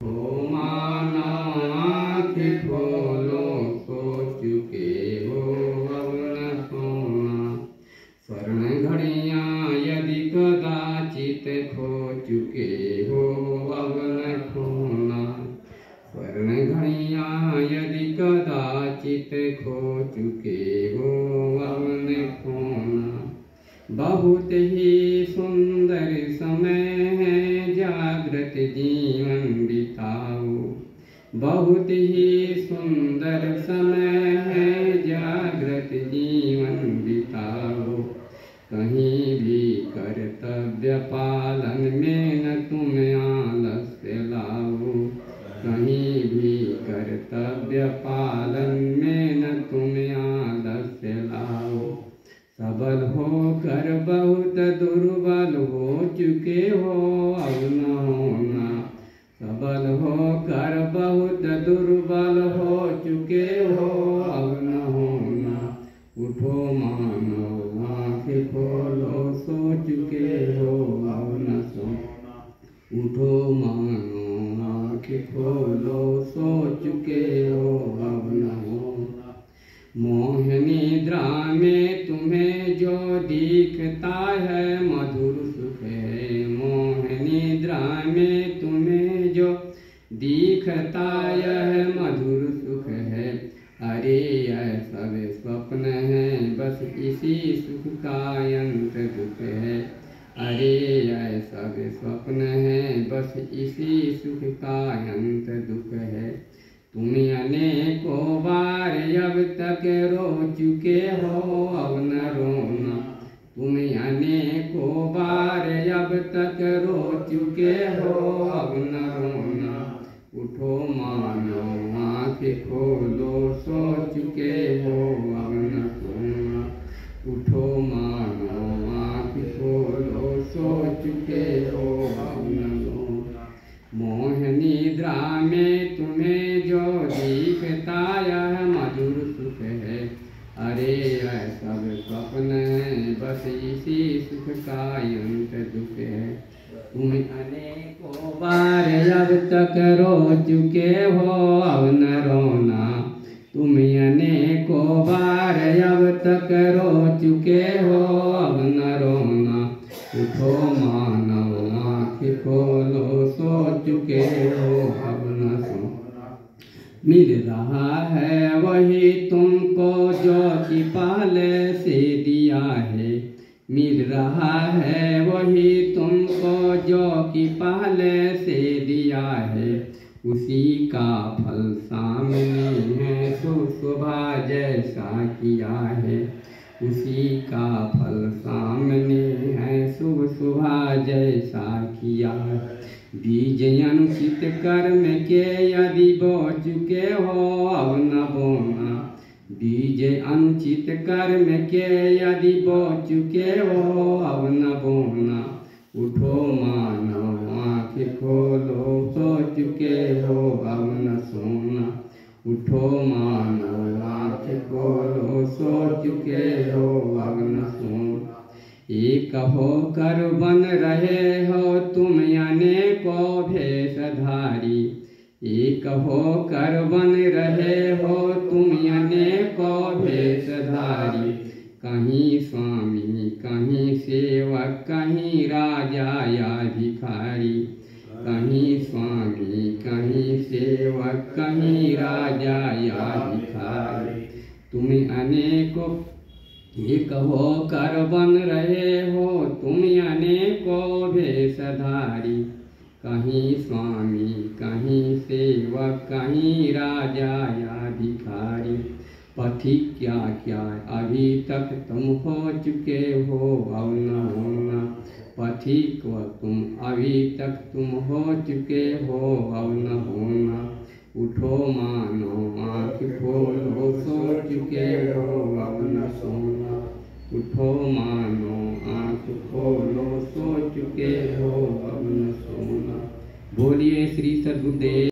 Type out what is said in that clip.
हो मानो आँख खोलो, सो चुके हो अब न सोना। स्वर्ण घड़ियाँ यदि कदाचित खो चुके हो अब न खोना। स्वर्ण घड़ियाँ यदि कदाचित खो चुके हो अब न खोना। बहुत ही सुंदर समय है, जागृत जीवन बिताओ। बहुत ही सुंदर समय है, जागृत जीवन बिताओ। कहीं भी कर्तव्य पालन में न तुम आलस्य लाओ। कहीं भी कर्तव्य पालन में न तुम आलस्य लाओ। सबल होकर बहुत दुर्बल हो चुके हो अब न होना। सबल होकर बहुत दुर्बल हो चुके हो अब न होना। उठो मानो आँख खोलो, सो चुके हो अब न सोना। उठो मानो आँख खोलो, सो चुके हो अब न होना। मोह निद्रा में तुम्हें जो दिखता है मधुर सुख है। मोह निद्रा में तुम्हें जो दिखता यह मधुर सुख है। अरे यह सब स्वप्न है, बस इसी सुख का अंत दुख है। अरे यह सब स्वप्न है, बस इसी सुख का अंत दुख है। तुम अनेकों बार अब तक रो चुके हो अब न रोना। तुम अनेकों बार अब तक रो चुके हो अब न रोना। उठो मानो आँख खोलो, सो चुके हो अब न सोना। उठो मानो आँख खोलो, सो चुके हो अब न सोना। मोह निद्रा में तुम्हें जो दिखता यह मधुर सुख है। अरे यह सब स्वप्न है, बस इसी सुख का अंत दुख है। तुम अनेकों बार अब तक रो चुके हो अब न रोना। तुम अनेकों बार अब तक रो चुके हो अब न रोना। उठो मानो आँख खोलो, सो चुके हो अब न सोना। मिल रहा है वही तुमको जो कि पहले से दिया है। मिल रहा है वही तुमको जो कि पहले से दिया है। उसी का फल सामने है, सुबह जैसा किया है। उसी का फल सामने है, सुबह जैसा किया है। बीज अनुचित कर्म के यदि बो चुके हो अब न बोना। बीज अनुचित कर्म के यदि बो चुके हो अब न बोना। उठो मानो आँख खोलो, सो चुके हो अब न सोना। उठो मानो आँख खोलो, सो चुके हो अब न सोना। एक होकर बन रहे हो तुम अनेकों भेषधारी। एक होकर बन रहे हो तुम अनेकों भेषधारी। कहीं स्वामी कहीं सेवक, कहीं राजा या भिखारी। कहीं स्वामी कहीं सेवक, कहीं राजा या भिखारी। तुम अनेकों एक होकर बन रहे हो तुम अनेकों भेषधारी। कहीं स्वामी कहीं सेवक, कहीं राजा या भिखारी। पथिक क्या क्या अभी तक तुम हो चुके हो अब न होना। पथिक व तुम अभी तक तुम हो चुके हो अब न होना। उठो मानो आँख खोलो, सो चुके हो अब न सोना। उठो मानो आँख खोलो, सो चुके हो अब न सोना। बोलिए श्री सद्गुरुदेव।